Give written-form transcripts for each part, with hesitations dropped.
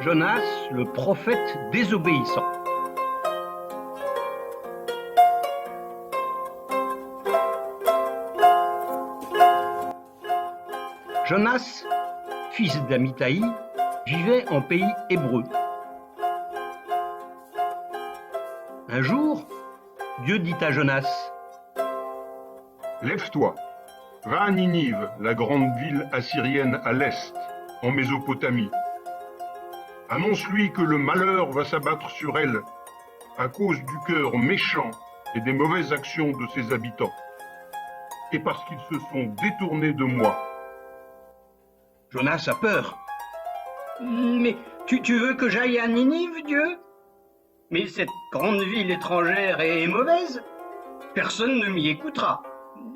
Jonas, le prophète désobéissant. Jonas, fils d'Amittai, vivait en pays hébreu. Un jour, Dieu dit à Jonas: « Lève-toi, va à Ninive, la grande ville assyrienne à l'est, en Mésopotamie. Annonce-lui que le malheur va s'abattre sur elle à cause du cœur méchant et des mauvaises actions de ses habitants, et parce qu'ils se sont détournés de moi. » Jonas a peur. Mais tu veux que j'aille à Ninive, Dieu? Mais cette grande ville étrangère est mauvaise. Personne ne m'y écoutera.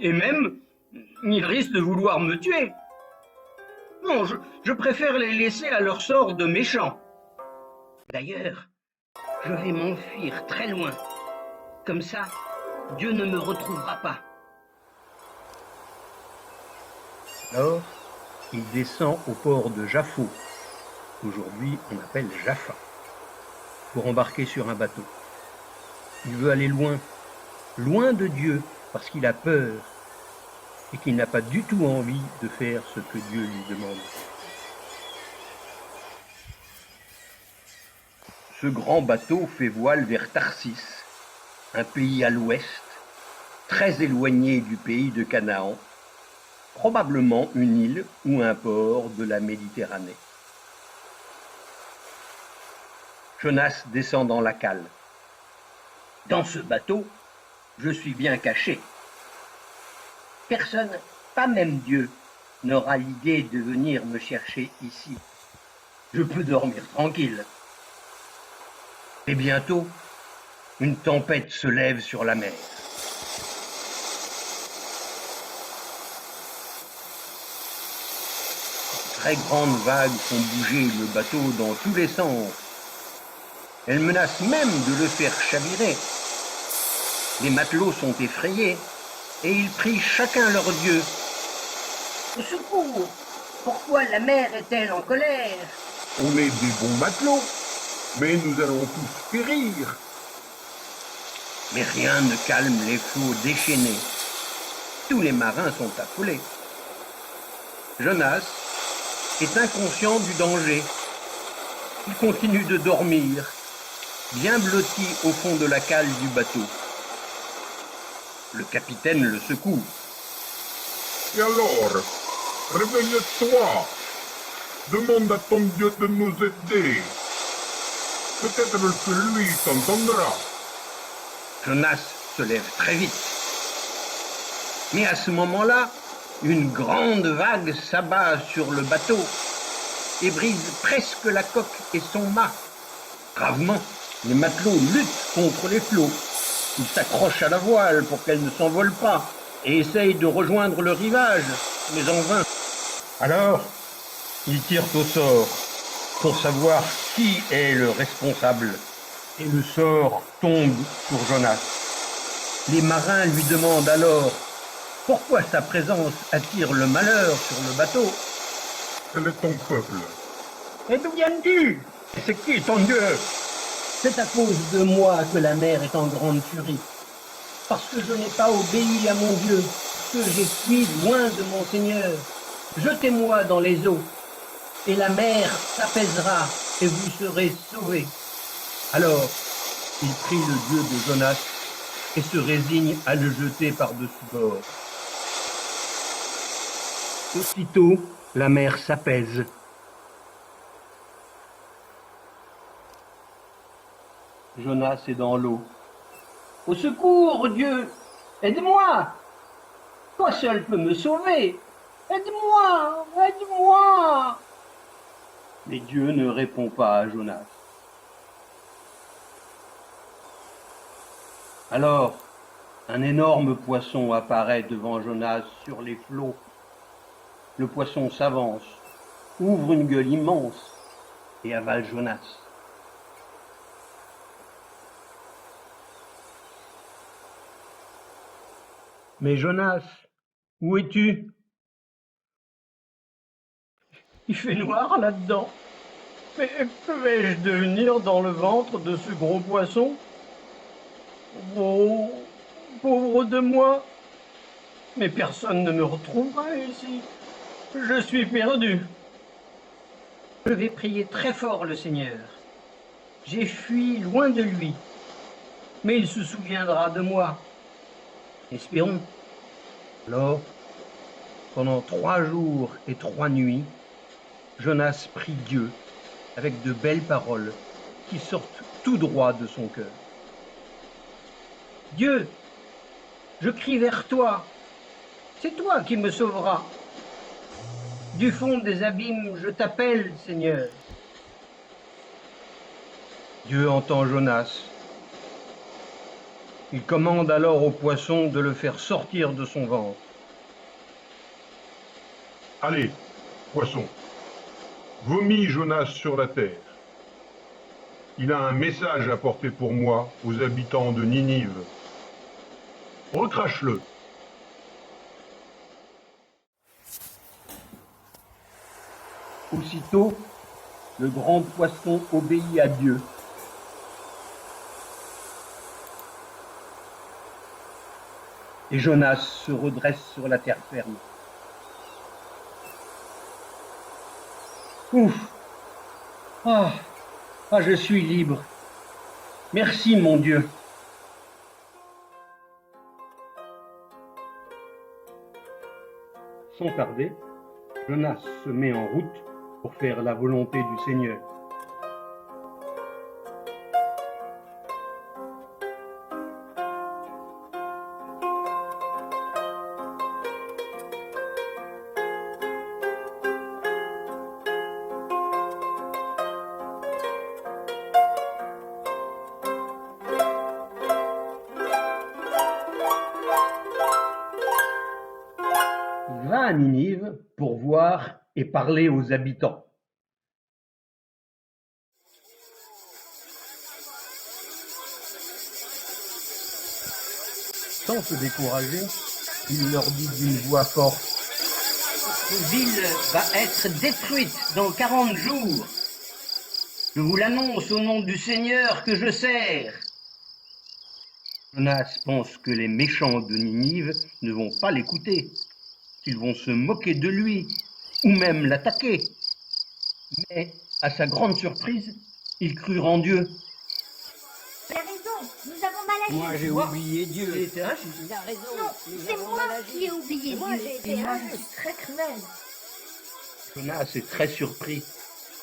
Et même, ils risquent de vouloir me tuer. Non, je préfère les laisser à leur sort de méchants. D'ailleurs, je vais m'enfuir très loin. Comme ça, Dieu ne me retrouvera pas. Alors, il descend au port de Jaffo, qu'aujourd'hui on appelle Jaffa, pour embarquer sur un bateau. Il veut aller loin, loin de Dieu, parce qu'il a peur et qu'il n'a pas du tout envie de faire ce que Dieu lui demande. Ce grand bateau fait voile vers Tarsis, un pays à l'ouest, très éloigné du pays de Canaan, probablement une île ou un port de la Méditerranée. Jonas descend dans la cale. Dans ce bateau, je suis bien caché. Personne, pas même Dieu, n'aura l'idée de venir me chercher ici. Je peux dormir tranquille. Et bientôt, une tempête se lève sur la mer. De très grandes vagues font bouger le bateau dans tous les sens. Elles menacent même de le faire chavirer. Les matelots sont effrayés et ils prient chacun leur Dieu. Au secours! Pourquoi la mer est-elle en colère? On est des bons matelots, mais nous allons tous périr. Mais rien ne calme les flots déchaînés. Tous les marins sont affolés. Jonas est inconscient du danger. Il continue de dormir, bien blotti au fond de la cale du bateau. Le capitaine le secoue. Et alors, réveille-toi, demande à ton Dieu de nous aider. Peut-être que lui t'entendra. Jonas se lève très vite. Mais à ce moment-là, une grande vague s'abat sur le bateau et brise presque la coque et son mât. Gravement, les matelots luttent contre les flots. Ils s'accrochent à la voile pour qu'elle ne s'envole pas et essayent de rejoindre le rivage, mais en vain. Alors, ils tirent au sort pour savoir qui est le responsable. Et le sort tombe sur Jonas. Les marins lui demandent alors pourquoi sa présence attire le malheur sur le bateau. Quel est ton peuple? Et d'où viens-tu? C'est qui ton Dieu? C'est à cause de moi que la mer est en grande furie. Parce que je n'ai pas obéi à mon Dieu, que j'ai fui loin de mon Seigneur. Jetez-moi dans les eaux, et la mer s'apaisera, et vous serez sauvés. Alors, il prie le Dieu de Jonas et se résigne à le jeter par-dessus bord. Aussitôt, la mer s'apaise. Jonas est dans l'eau. Au secours, Dieu! Aide-moi! Toi seul peux me sauver! Aide-moi! Aide-moi! Mais Dieu ne répond pas à Jonas. Alors, un énorme poisson apparaît devant Jonas sur les flots. Le poisson s'avance, ouvre une gueule immense et avale Jonas. Mais Jonas, où es-tu? Il fait noir là-dedans. Mais que vais-je devenir dans le ventre de ce gros poisson? Oh, pauvre de moi! Mais personne ne me retrouvera ici. Je suis perdu. Je vais prier très fort le Seigneur. J'ai fui loin de lui, mais il se souviendra de moi. Espérons. Alors, pendant 3 jours et 3 nuits, Jonas prie Dieu avec de belles paroles qui sortent tout droit de son cœur. Dieu, je crie vers toi. C'est toi qui me sauveras. Du fond des abîmes, je t'appelle, Seigneur. Dieu entend Jonas. Il commande alors au poisson de le faire sortir de son ventre. Allez, poisson, vomis Jonas sur la terre. Il a un message à porter pour moi aux habitants de Ninive. Recrache-le. Aussitôt, le grand poisson obéit à Dieu. Et Jonas se redresse sur la terre ferme. Ouf! Ah, je suis libre. Merci, mon Dieu. Sans tarder, Jonas se met en route pour faire la volonté du Seigneur. Il va à Ninive pour voir et parler aux habitants. Sans se décourager, il leur dit d'une voix forte: Cette ville va être détruite dans 40 jours. Je vous l'annonce au nom du Seigneur que je sers. Jonas pense que les méchants de Ninive ne vont pas l'écouter, qu'ils vont se moquer de lui ou même l'attaquer. Mais, à sa grande surprise, il crut en Dieu. Tu as raison, nous avons mal agi. Moi j'ai oublié Dieu. Il a raison. Non, c'est moi qui ai oublié Dieu. Moi j'ai été injuste. très cruel. Jonas est très surpris.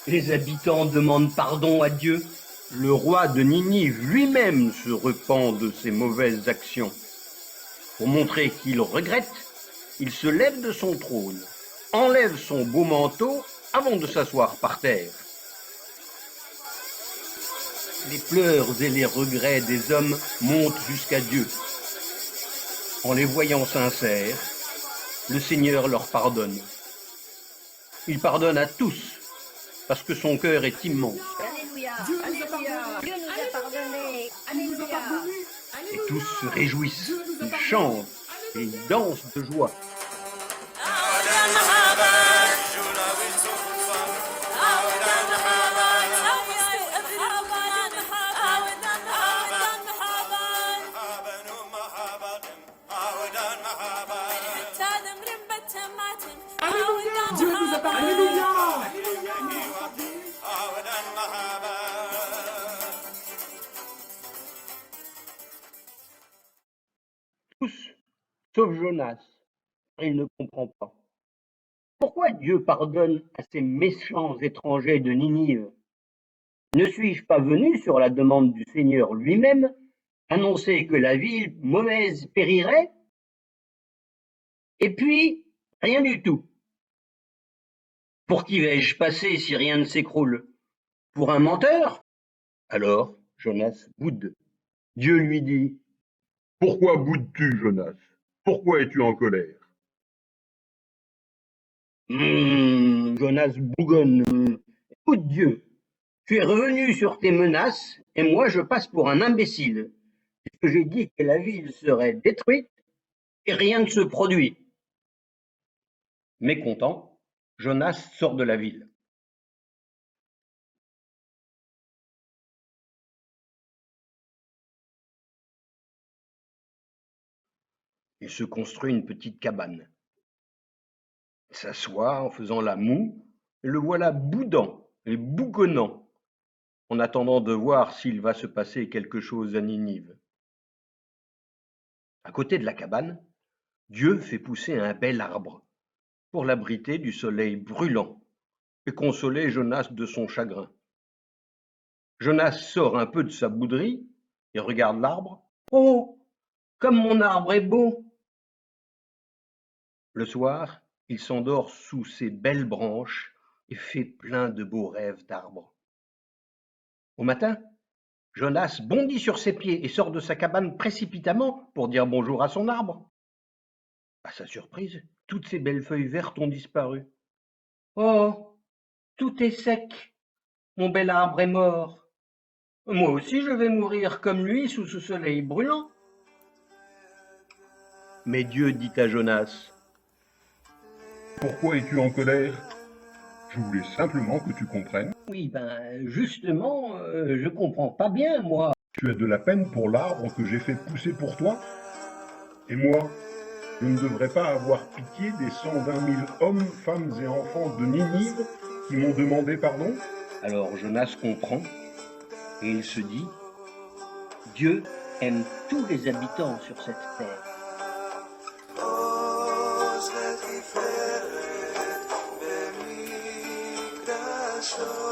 Les habitants demandent pardon à Dieu. Le roi de Ninive lui-même se repent de ses mauvaises actions. Pour montrer qu'il regrette, il se lève de son trône, enlève son beau manteau avant de s'asseoir par terre. Les pleurs et les regrets des hommes montent jusqu'à Dieu. En les voyant sincères, le Seigneur leur pardonne. Il pardonne à tous, parce que son cœur est immense. Alléluia. Dieu nous a pardonné. Dieu nous a pardonné. Alléluia. Et tous se réjouissent, ils chantent et ils dansent de joie. Dieu nous a pardonné. Alléluia. Tous, sauf Jonas, car il ne comprend pas. Pourquoi Dieu pardonne à ces méchants étrangers de Ninive? Ne suis-je pas venu sur la demande du Seigneur lui-même annoncer que la ville mauvaise périrait? Et puis, rien du tout. Pour qui vais-je passer si rien ne s'écroule? Pour un menteur? Alors, Jonas boude. Dieu lui dit: Pourquoi boudes-tu, Jonas? Pourquoi es-tu en colère? Jonas bougonne. Écoute Dieu, tu es revenu sur tes menaces et moi je passe pour un imbécile, puisque j'ai dit que la ville serait détruite et rien ne se produit. Mécontent, Jonas sort de la ville. Il se construit une petite cabane. Il s'assoit en faisant la moue, et le voilà boudant et bougonnant, en attendant de voir s'il va se passer quelque chose à Ninive. À côté de la cabane, Dieu fait pousser un bel arbre pour l'abriter du soleil brûlant et consoler Jonas de son chagrin. Jonas sort un peu de sa bouderie et regarde l'arbre. Oh, comme mon arbre est beau! Le soir, il s'endort sous ses belles branches et fait plein de beaux rêves d'arbres. Au matin, Jonas bondit sur ses pieds et sort de sa cabane précipitamment pour dire bonjour à son arbre. À sa surprise, toutes ses belles feuilles vertes ont disparu. Oh, tout est sec. Mon bel arbre est mort. Moi aussi je vais mourir comme lui sous ce soleil brûlant. Mais Dieu dit à Jonas, Pourquoi es-tu en colère? Je voulais simplement que tu comprennes. oui, justement, je comprends pas bien, moi. Tu as de la peine pour l'arbre que j'ai fait pousser pour toi? Et moi, je ne devrais pas avoir pitié des 120 000 hommes, femmes et enfants de Ninive qui m'ont demandé pardon? Alors Jonas comprend et il se dit, Dieu aime tous les habitants sur cette terre. Os refleret במקדשו